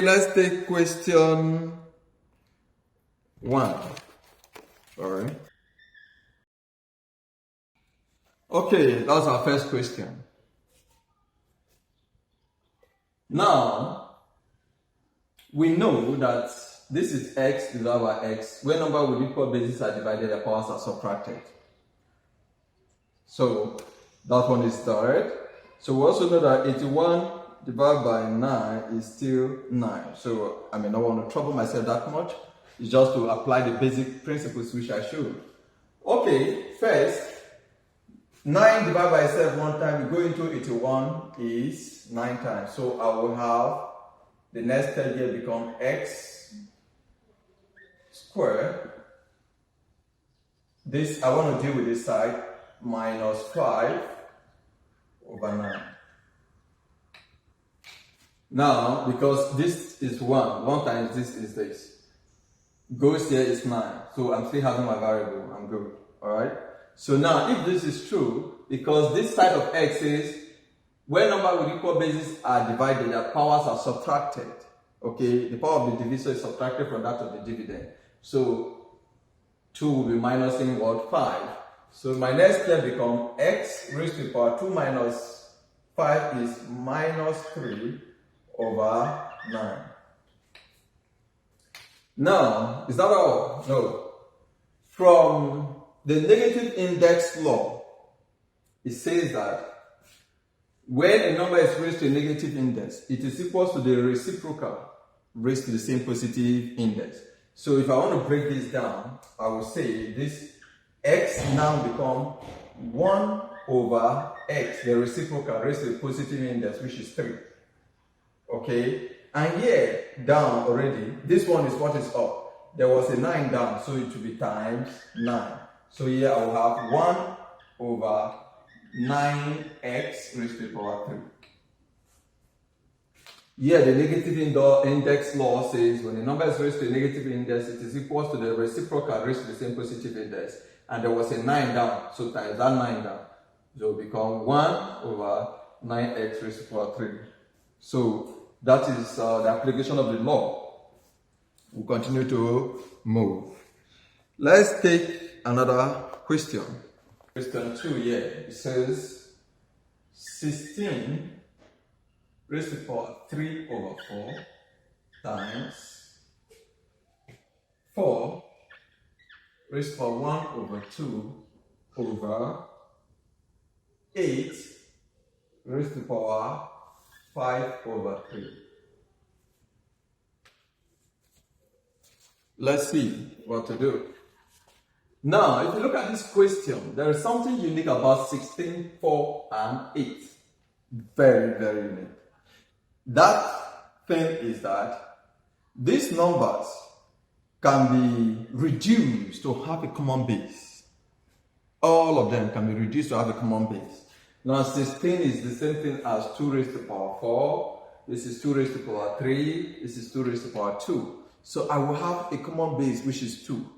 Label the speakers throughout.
Speaker 1: let's take question 1. Sorry. Okay, that's our first question. Now, we know that this is x divided by x. When number with equal bases are divided, the powers are subtracted. So, that one is started. So, we also know that 81 divided by 9 is still 9. So, I may not want to trouble myself that much. It's just to apply the basic principles which I showed. Okay, first, 9 divided by 7 one time, we go into 81 is 9 times. So I will have the next step here become x squared. This, I want to deal with this side, minus 5 over 9. Now, because this is 1 times this is this. Goes here is 9. So I'm still having my variable. I'm good. Alright? So now, if this is true, because this side of x is when number with equal bases are divided, the powers are subtracted. Okay? The power of the divisor is subtracted from that of the dividend. So 2 will be minusing what? 5. So my next step becomes x raised to the power 2 minus 5 is minus 3 over 9. Now, is that all? No. From the negative index law, it says that when a number is raised to a negative index, it is equal to the reciprocal raised to the same positive index. So if I want to break this down, I will say this x now become 1 over x, the reciprocal raised to the positive index, which is 3. Okay? And here, down already, this one is what is up. There was a 9 down, so it will be times 9. So here I will have 1 over 9x raised to the power 3. Here the negative index law says when a number is raised to a negative index, it is equal to the reciprocal raised to the same positive index. And there was a 9 down, so times that 9 down. So it will become 1 over 9x raised to the power 3. So that is the application of the law. We'll continue to move. Let's take another question. Question 2 here. It says 16 raised to the power 3 over 4 times 4 raised to the power 1 over 2 over 8 raised to the power 5 over 3. Let's see what to do. Now, if you look at this question, there is something unique about 16, 4, and 8. Very, very unique. That thing is that these numbers can be reduced to have a common base. All of them can be reduced to have a common base. Now 16 is the same thing as 2 raised to the power 4. This is 2 raised to the power 3. This is 2 raised to the power 2. So I will have a common base which is 2.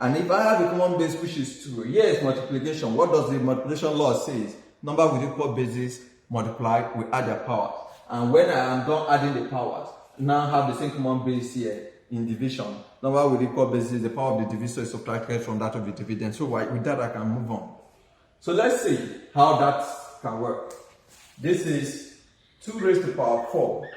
Speaker 1: And if I have a common base which is 2, here is multiplication. What does the multiplication law say? Number with equal bases multiply, we add their powers. And when I am done adding the powers, now have the same common base here in division. Number with equal bases, the power of the divisor is subtracted from that of the dividend. So with that I can move on. So let's see how that can work. This is 2 raised to the power 4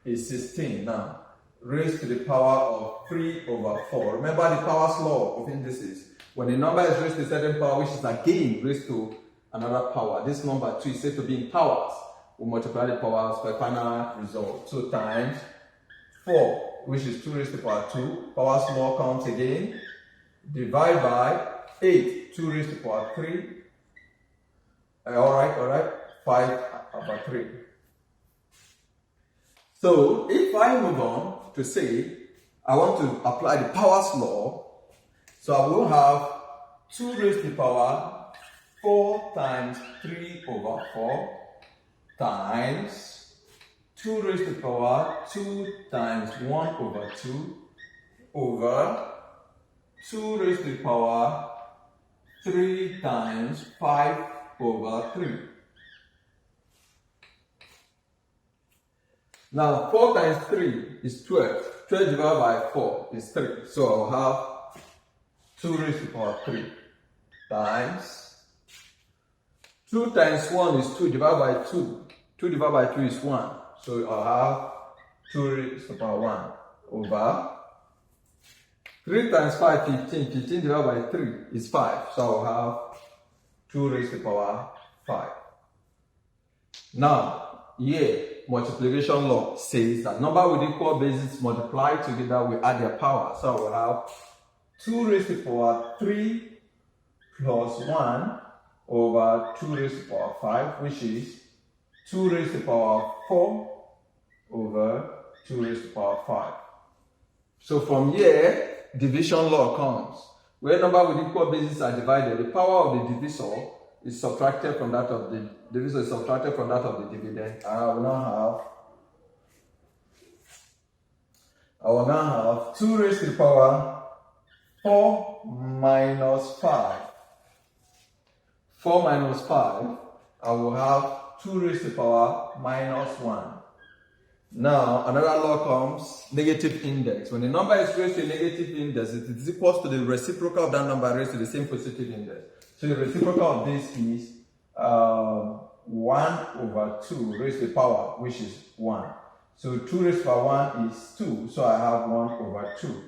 Speaker 1: is 16 now. Raised to the power of 3 over 4. Remember the powers law of indices. When a number is raised to a certain power, which is again raised to another power, this number 2 is said to be in powers. We multiply the powers by final result. So times 4, which is 2 raised to the power 2. Powers law counts again. Divide by 8, 2 raised to the power 3. Alright, 5 over 3. So, if I move on to say, I want to apply the powers law, so I will have 2 raised to the power 4 times 3 over 4 times 2 raised to the power 2 times 1 over 2 over 2 raised to the power 3 times 5 over 3. Now 4 times 3 is 12. 12 divided by 4 is 3. So I'll have 2 raised to the power 3 times 2 times 1 is 2 divided by 2. 2 divided by 2 is 1. So I'll have 2 raised to the power 1 over 3 times 5, 15. 15 divided by 3 is 5. So I'll have 2 raised to the power 5. Now, here, multiplication law says that number with equal bases multiply together, we add their power. So I will have 2 raised to the power 3 plus 1 over 2 raised to the power 5, which is 2 raised to the power 4 over 2 raised to the power 5. So from here, division law comes. Where number with equal bases are divided, the power of the divisor is subtracted from that of the divisor is subtracted from that of the dividend. And I will now have 2 raised to the power 4 minus 5. 4 minus 5, I will have 2 raised to the power minus 1. Now, another law comes, negative index. When the number is raised to a negative index, it is equal to the reciprocal of that number raised to the same positive index. So the reciprocal of this is 1 over 2 raised to the power, which is 1. So 2 raised to the power 1 is 2, so I have 1 over 2.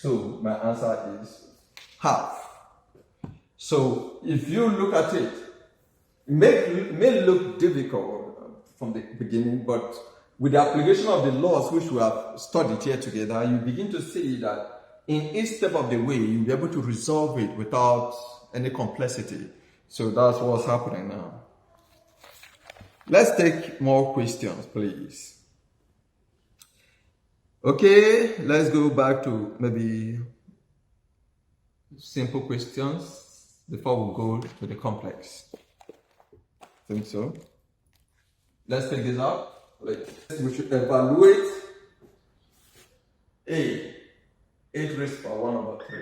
Speaker 1: So my answer is half. So if you look at it, it may look difficult from the beginning, but with the application of the laws which we have studied here together, you begin to see that in each step of the way, you'll be able to resolve it without any complexity. So that's what's happening now. Let's take more questions, please. Okay, let's go back to maybe simple questions before we go to the complex. Think so? Let's take this out. We should evaluate 8 raised to the power 1 over 3.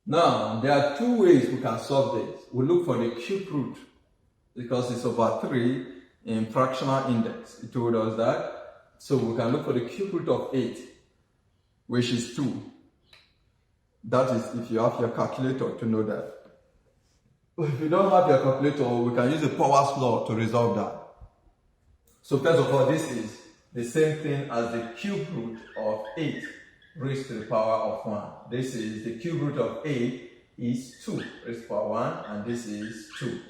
Speaker 1: Now, there are 2 ways we can solve this. We look for the cube root because it's over 3 in fractional index. It told us that. So we can look for the cube root of 8, which is 2. That is if you have your calculator to know that. If you don't have your calculator, we can use the Powers law to resolve that. So first of all, this is the same thing as the cube root of 8 raised to the power of 1. This is the cube root of 8 is 2 raised to the power 1, and this is 2.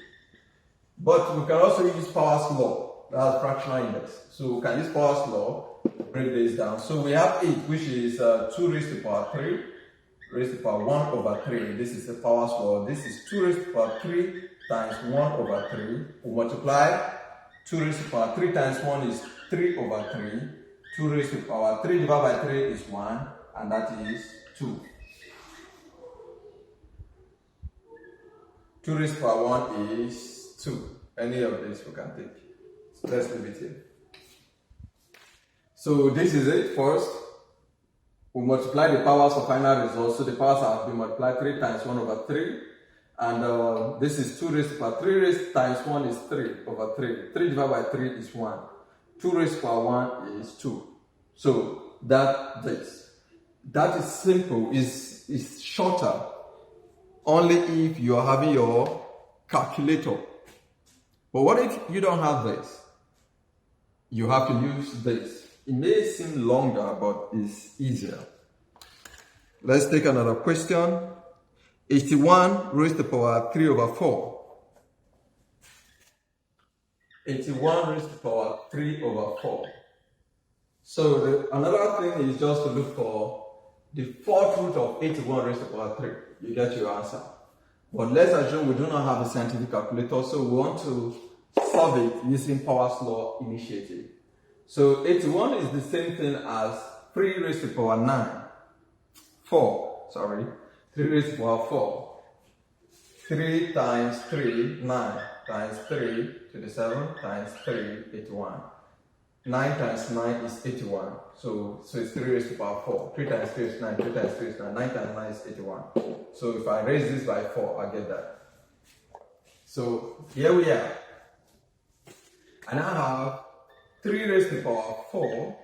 Speaker 1: But we can also use Powers law, that's fractional index. So we can use Powers law to break this down. So we have 8, which is 2 raised to the power 3. Raised to the power 1 over 3. This is the Powers law. This is 2 raised to the power 3 times 1 over 3. We multiply 2 raised to the power 3 times 1 is 3 over 3. 2 raised to the power 3 divided by 3 is 1, and that is 2. 2 raised to the power 1 is 2. Any of this we can take. So let's leave it here. So this is it first. We multiply the powers for final results. So the powers have been multiplied 3 times 1 over 3. And this is 2 raised to the power 3 raised times 1 is 3 over 3. 3 divided by 3 is 1. 2 raised to the power 1 is 2. So that is simple, is shorter only if you are having your calculator. But what if you don't have this? You have to use this. It may seem longer, but it's easier. Let's take another question. 81 raised to the power 3 over 4. 81 raised to the power 3 over 4. So another thing is just to look for the fourth root of 81 raised to the power 3. You get your answer. But let's assume we do not have a scientific calculator, so we want to solve it using Powers law initiative. So 81 is the same thing as 3 raised to the power 3 raised to the power 4. 3 times 3, 9 times 3 to the 7 times 3, 81. 9 times 9 is 81. So it's 3 raised to the power 4. 3 times 3 is 9, 3 times 3 is 9, 9 times 9 is 81. So if I raise this by 4, I get that. So here we are. I now have 3 raised to the power 4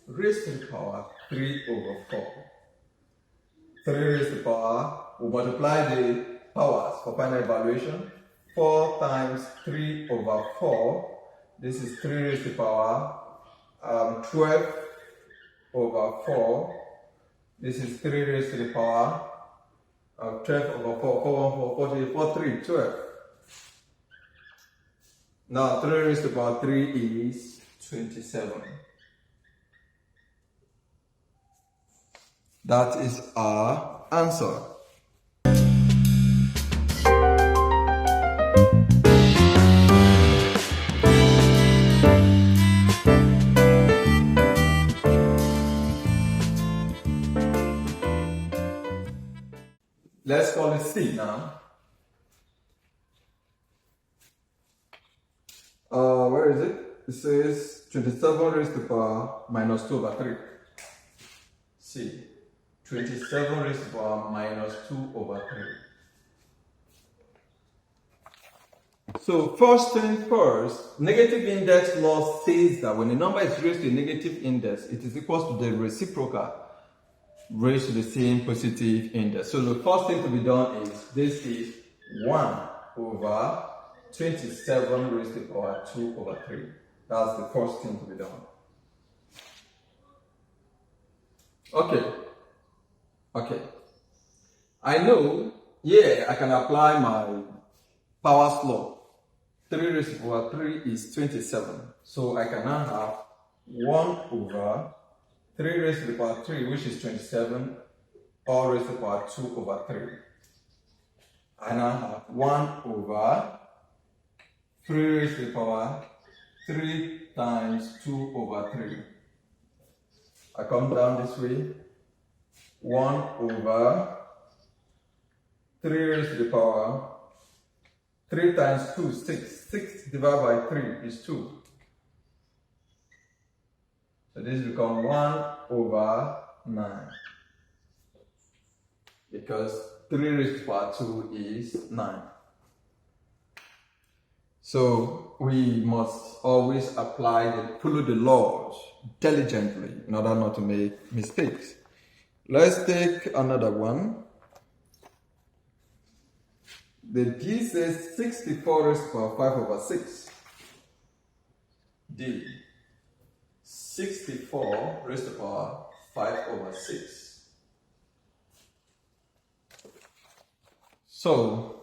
Speaker 1: raised to the power 3 over 4. 3 raised to the power, we multiply the powers for final evaluation. 4 times 3 over 4, this is 3 raised to the power 12 over 4. This is 3 raised to the power 12 over 4, 3, 12. Now 3 raised to the power 3 is 27. That is our answer. Let's call it C now. Where is it? It says 27 raised to the power minus 2 over 3. C. 27 raised to the power minus 2 over 3. So first thing first, negative index law says that when a number is raised to a negative index, it is equal to the reciprocal raised to the same positive index. So the first thing to be done is, this is 1 over 27 raised to the power 2 over 3. That's the first thing to be done. Okay. I know, I can apply my Powers law. 3 raised to the power 3 is 27. So I can now have 1 over 3 raised to the power 3, which is 27, all raised to the power 2 over 3. I now have 1 over 3 raised to the power 3 times 2 over 3. I come down this way. 1 over 3 raised to the power 3 times 2, 6. 6 divided by 3 is 2. So this becomes 1 over 9. Because 3 raised to the power 2 is 9. So we must always follow the laws diligently in order not to make mistakes. Let's take another one. The D says 64 raised to the power 5 over 6. D. 64 raised to the power 5 over 6. So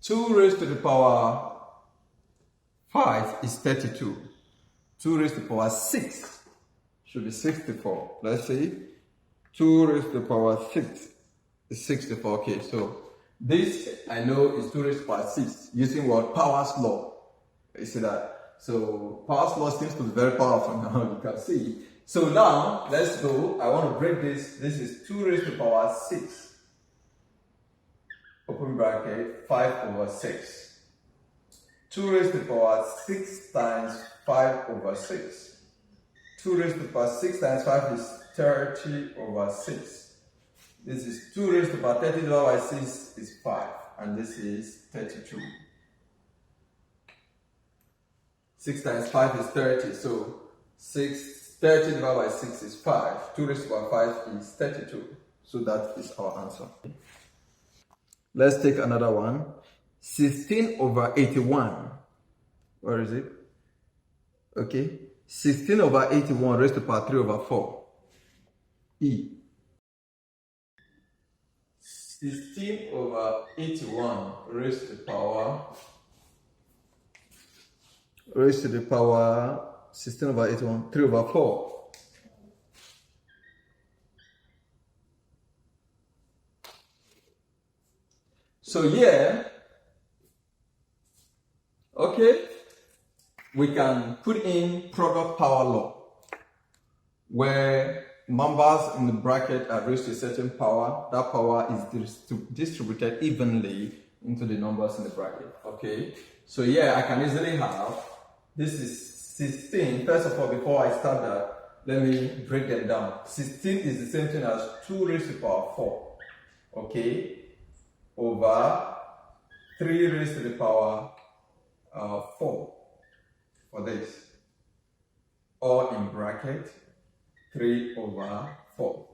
Speaker 1: 2 raised to the power 5 is 32. 2 raised to the power 6 should be 64. Let's see. 2 raised to the power 6 is 64. Okay, so this I know is 2 raised to the power 6 using what? Powers law. You see that? So Powers law seems to be very powerful now, you can see. So now let's go. I want to break this. This is 2 raised to the power 6. Open bracket 5 over 6. 2 raised to the power 6 times 5 over 6. 2 raised to the power 6 times 5 is 30 over 6. This is 2 raised to the power 30 divided by 6 is 5. And this is 32. 6 times 5 is 30. So 30 divided by 6 is 5. 2 raised to the power 5 is 32. So that is our answer. Let's take another one. 16 over 81. Where is it? Okay. 16 over 81 raised to the power 3 over 4. E. 16 over 81 raised to the power 16 over 81, 3 over 4. So here, we can put in product power law, where numbers in the bracket are raised to a certain power. That power is distributed evenly into the numbers in the bracket. Okay, so I can easily have, this is 16. First of all, before I start that, let me break them down. 16 is the same thing as 2 raised to the power 4. Okay, over 3 raised to the power 4 for this, or in bracket 3 over 4.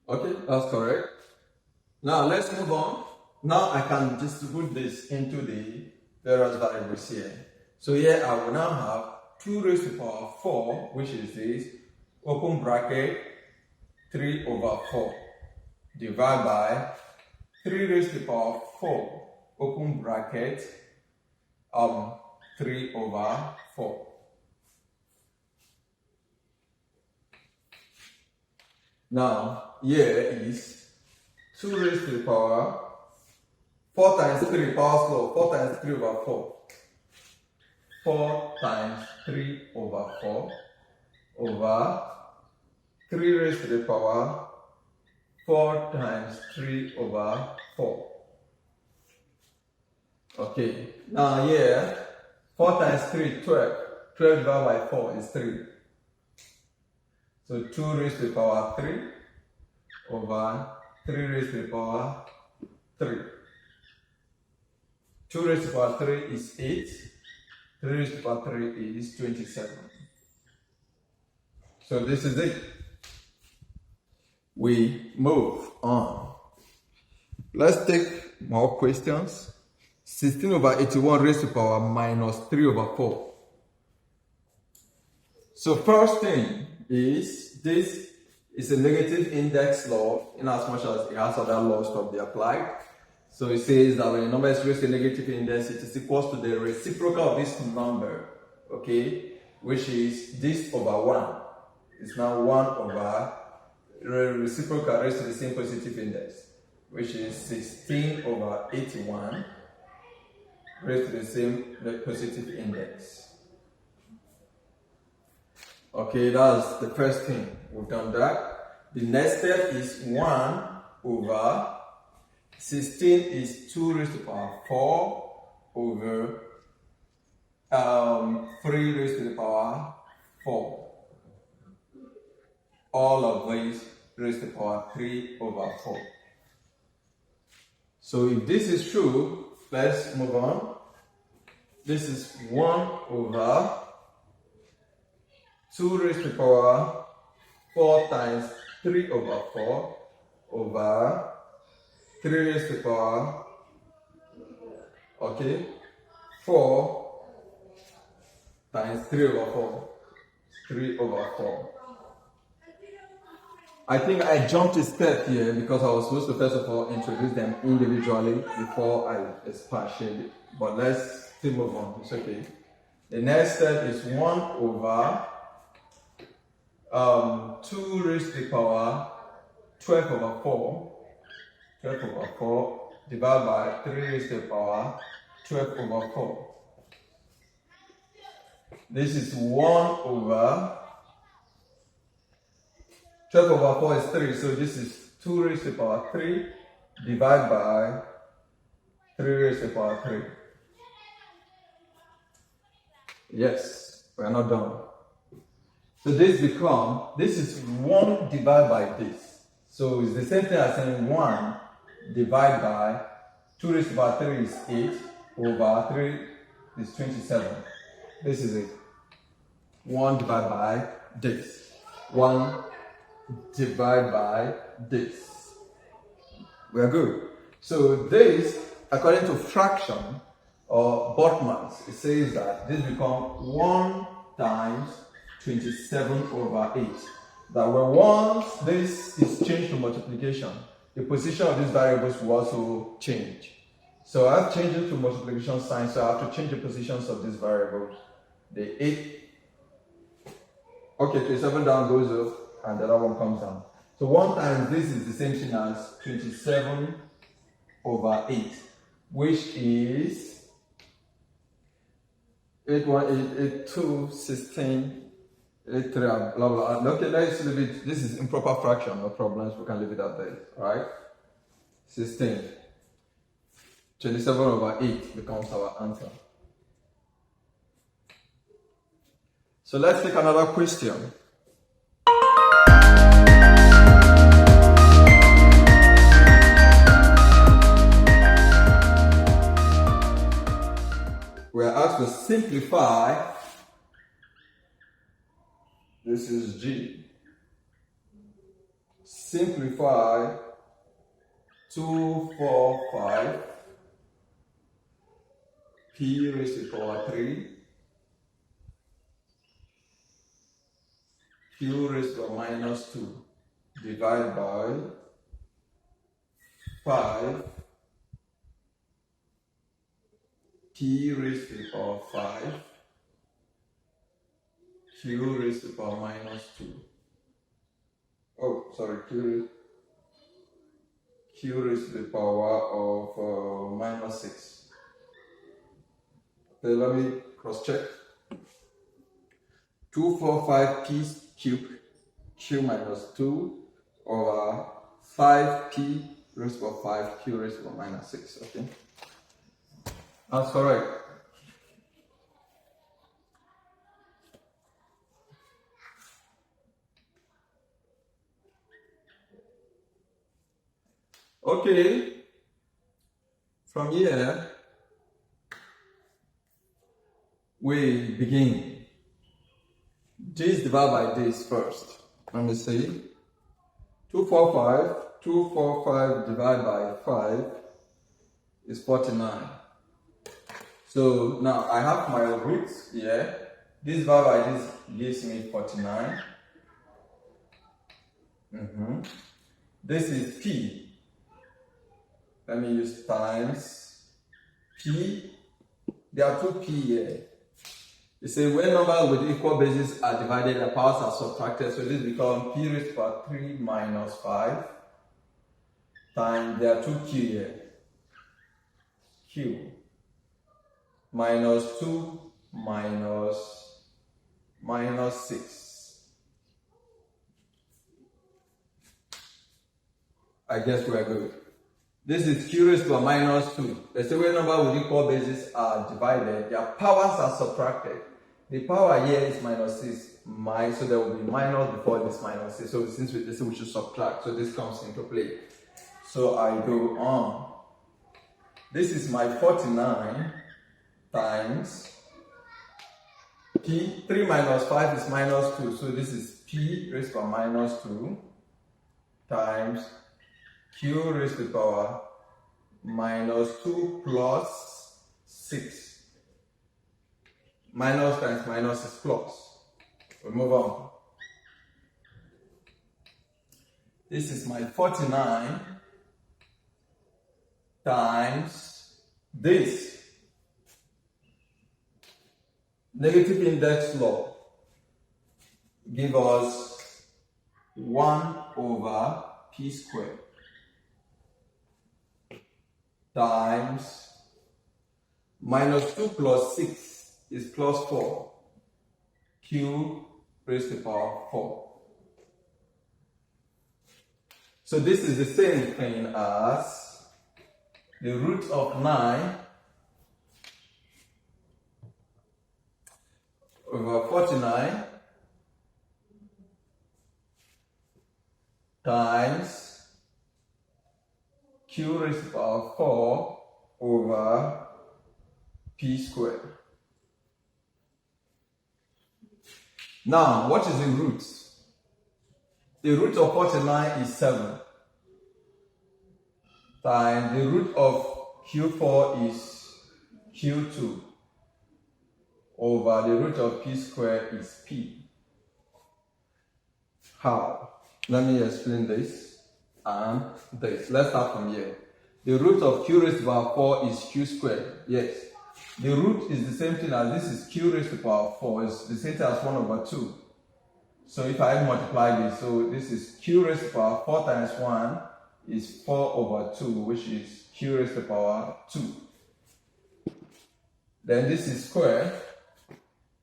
Speaker 1: Okay, that's correct. Now let's move on. Now I can distribute this into the various variables here. So here I will now have 2 raised to the power 4, which is this, open bracket 3 over 4, divided by 3 raised to the power 4, open bracket 3 over 4. Now here is 2 raised to the power 4 times 3, power slow, 4 times 3 over 4. 4 times 3 over 4 over 3 raised to the power 4 times 3 over 4. Okay, now here 4 times 3, 12. 12 divided by 4 is 3. So 2 raised to the power 3 over 3 raised to the power 3. 2 raised to the power 3 is 8. 3 raised to the power 3 is 27. So this is it. We move on. Let's take more questions. 16 over 81 raised to the power minus 3 over 4. So first thing is, this is a negative index law in as much as it has other laws to be applied. So it says that when a number is raised to a negative index, it is equal to the reciprocal of this number, okay, which is this over 1. It's now 1 over reciprocal raised to the same positive index, which is 16 over 81 raised to the same positive index. Okay, that's the first thing. We've done that. The next step is 1 over 16 is 2 raised to the power 4 over 3 raised to the power 4. All of these raised to the power 3 over 4. So if this is true, let's move on. This is 1 over 2 raised to the power 4 times 3 over 4 over 3 raised to the power, okay, 4 times 3 over 4. 3 over 4. I think I jumped a step here because I was supposed to first of all introduce them individually before I expatiate it. But let's still move on. It's okay. The next step is 1 over 2 raised to the power 12 over 4. 12 over 4 divided by 3 raised to the power 12 over 4. This is 1 over 12 over 4 is 3, so this is 2 raised to the power 3 divided by 3 raised to the power 3. Yes, we are not done. So this is 1 divided by this. So it's the same thing as saying 1 divided by 2 raised to the power 3 is 8 over 3 is 27. This is it. 1 divided by this. 1 divided by this. We are good. So this, according to fraction or Botman's, it says that this becomes 1 times 27 over 8. That when once this is changed to multiplication, the position of these variables will also change. So I have changed it to multiplication sign, so I have to change the positions of these variables. The 8, okay, 27 down goes up, and the other one comes down. So 1 times this is the same thing as 27 over 8, which is 8, 1, 8, 8, 2, 16, 8, 3, blah, blah. Okay, let's leave it. This is improper fraction, no problems. We can leave it at that, right? 16. 27 over 8 becomes our answer. So let's take another question. we are asked to simplify. This is G. Simplify 2, 4, 5 p raised to the power 3 q raised to the power minus 2 divided by 5 p raised to the power 5 q raised to the power minus 2. Oh, sorry, q raised to the power of minus 6. Okay, let me cross check. 245 p cubed q minus 2 over 5p raised to the power 5 q raised to the power minus 6. Okay, that's correct. Okay, from here we begin. This divided by this first. Let me see. 245 divided by 5 is 49. So now I have my roots here. This divided by this gives me 49. This is P. Let me use times P. There are two P here. You say when numbers with equal bases are divided, the powers are subtracted. So this becomes P raised to the power 3 minus 5 times, there are two Q here. Q minus 2 minus 6. I guess we are good. This is Q raised to the power minus 2. Let's say when numbers with equal bases are divided, their powers are subtracted. The power here is minus 6, so there will be minus before this minus 6. So since we should subtract, so this comes into play. So I go on. This is my 49 times P. 3 minus 5 is minus 2. So this is P raised to the power minus 2 times Q raised to the power minus 2 plus 6. Minus times minus is plus. We move on. This is my 49 times this. Negative index law give us 1 over p squared times minus 2 plus 6 is plus 4 q raised to the power 4. So this is the same thing as the root of 9 over 49 times q raised to the power 4 over p squared. Now, what is the root? The root of 49 is 7. Times the root of q4 is q2 over the root of p squared is p. How? Let me explain this and this. Let's start from here. The root of q raised to the power 4 is q squared. Yes. The root is the same thing as this is q raised to the power 4. It's the same thing as 1 over 2. So if I multiply this, so this is q raised to the power 4 times 1 is 4 over 2, which is q raised to the power 2. Then this is square.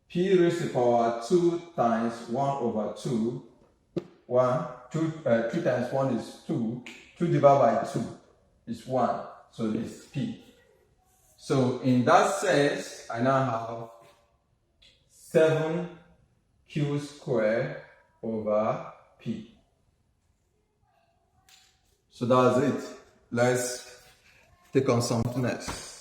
Speaker 1: P raised to the power 2 times 1 over 2. 2 times 1 is 2. 2 divided by 2 is 1. So it's P. So in that sense, I now have 7q squared over P. So that's it. Let's take on something else.